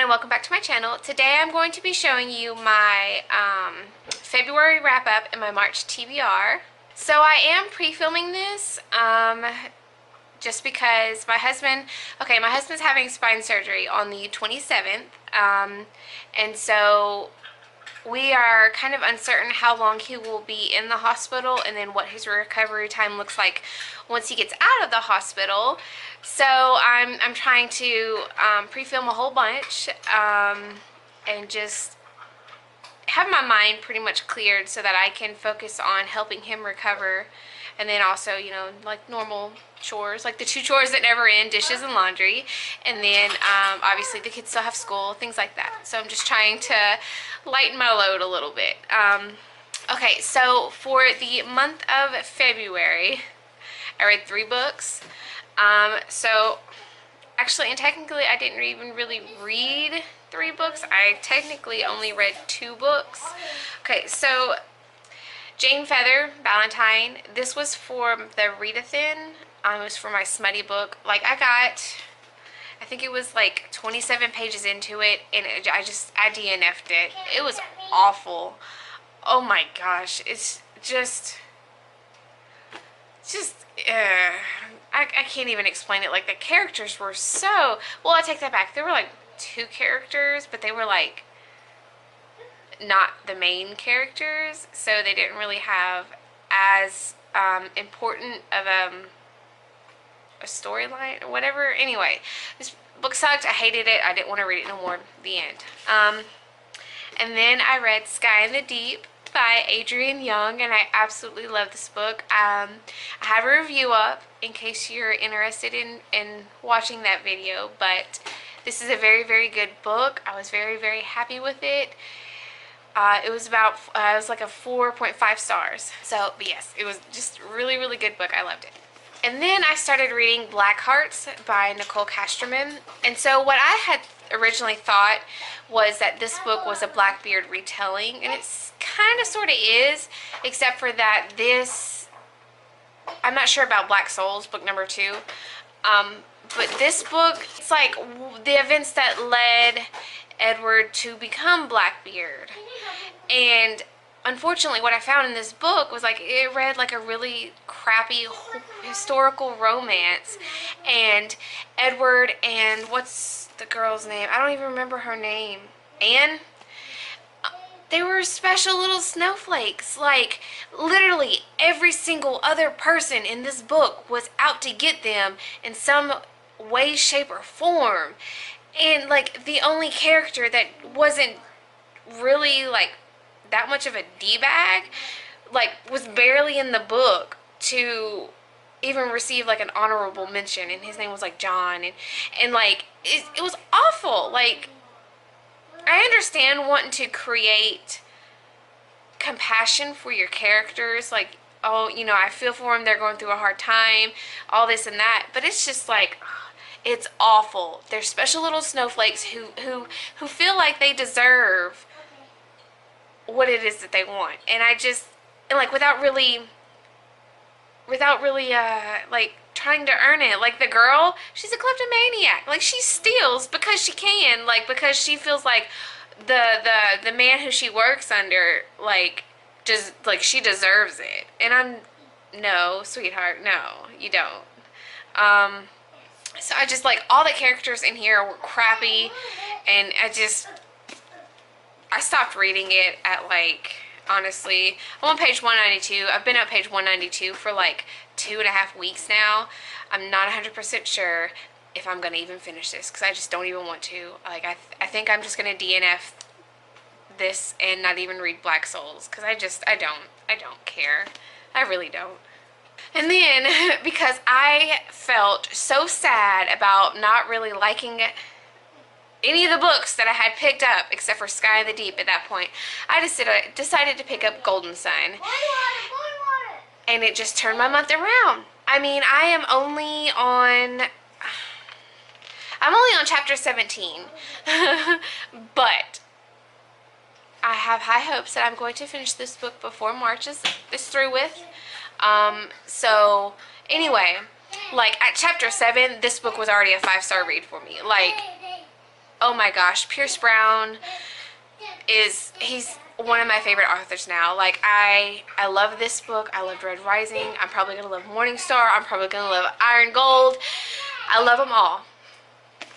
everyone, welcome back to my channel. Today I'm going to be showing you my February wrap-up and my March TBR. So I am pre-filming this just because my husband's having spine surgery on the 27th, and so we are kind of uncertain how long he will be in the hospital and then what his recovery time looks like once he gets out of the hospital. So I'm trying to pre-film a whole bunch and just have my mind pretty much cleared so that I can focus on helping him recover, and then also, you know, like normal chores, like the 2 chores that never end, dishes and laundry, and then obviously the kids still have school, things like that. So I'm just trying to lighten my load a little bit. Okay, so for the month of February, I read 3 books. So actually, and technically I didn't even really read 3 books. I technically only read 2 books. Okay, so Jane Feather, Valentine. This was for the read-a-thon. It was for my smutty book. Like, I think it was like 27 pages into it, and I DNF'd it. It was awful. Oh my gosh, it's just I can't even explain it. Like, the characters were so, well, I take that back. There were like 2 characters, but they were like not the main characters, so they didn't really have as important of a storyline or whatever. Anyway, this book sucked. I hated it. I didn't want to read it no more. The end. And then I read Sky in the Deep by Adrienne Young, and I absolutely love this book. I have a review up in case you're interested in watching that video, but this is a very, very good book. I was very, very happy with it. It was like a 4.5 stars. So, but yes, it was just a really, really good book. I loved it. And then I started reading Black Hearts by Nicole Casterman. And so what I had originally thought was that this book was a Blackbeard retelling, and it's kind of sort of is, except for that this, I'm not sure about Black Souls, book number 2. But this book, it's like the events that led Edward to become Blackbeard. And unfortunately, what I found in this book was like it read like a really crappy historical romance, and Edward and what's the girl's name? I don't even remember her name. Anne? They were special little snowflakes. Like, literally every single other person in this book was out to get them in some way, shape, or form. And like the only character that wasn't really like that much of a D-bag, like, was barely in the book to even receive like an honorable mention, and his name was like John, and like it was awful. Like, I understand wanting to create compassion for your characters, like, oh, you know, I feel for them, they're going through a hard time, all this and that, but it's just like, it's awful. They're special little snowflakes who feel like they deserve what it is that they want, and like without really like trying to earn it. Like, the girl, she's a kleptomaniac. Like, she steals because she can, like, because she feels like the man who she works under, like, just like she deserves it. And no, sweetheart, no, you don't. So I just, like, all the characters in here were crappy, and I stopped reading it at, like, honestly, I'm on page 192. I've been at page 192 for like 2.5 weeks now. I'm not 100% sure if I'm gonna even finish this, because I just don't even want to. Like, I think I'm just gonna DNF this and not even read Black Souls, because I don't care. I really don't. And then, because I felt so sad about not really liking any of the books that I had picked up, except for Sky in the Deep at that point, I decided to pick up Golden Sun. And it just turned my month around. I mean, I'm only on chapter 17. But I have high hopes that I'm going to finish this book before March is through with. So anyway, like, at chapter 7, this book was already a 5-star read for me. Like, Oh my gosh, Pierce Brown he's one of my favorite authors now. Like I love this book. I loved Red Rising. I'm probably gonna love Morningstar. I'm probably gonna love Iron Gold. I love them all.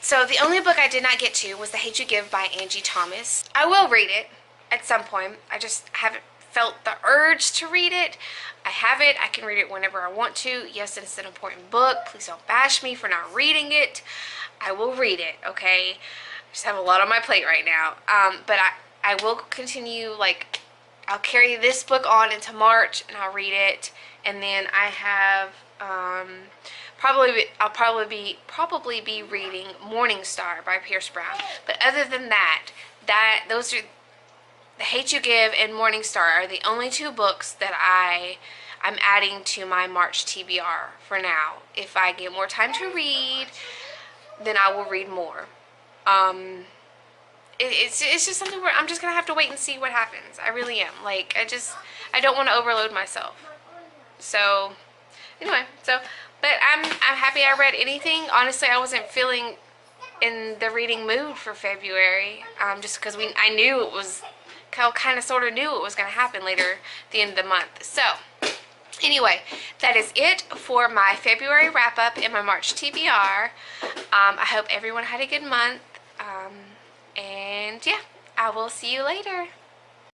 So the only book I did not get to was The Hate You Give by Angie Thomas. I will read it at some point. I just haven't felt the urge to read it. I have it. I can read it whenever I want to. Yes, it's an important book. Please don't bash me for not reading it. I will read it, okay? I just have a lot on my plate right now. But I will continue, like, I'll carry this book on into March and I'll read it. And then I have, I'll probably be reading Morningstar by Pierce Brown. But other than that, those are The Hate You Give and Morningstar are the only two books that I'm adding to my March TBR for now. If I get more time to read, then I will read more. It's just something where I'm just gonna have to wait and see what happens. I really am. Like, I don't want to overload myself. So anyway, but I'm happy I read anything. Honestly, I wasn't feeling in the reading mood for February, just because I knew it was kind of sort of knew it was going to happen later at the end of the month. So anyway, that is it for my February wrap up and my March TBR. I hope everyone had a good month, and yeah, I will see you later.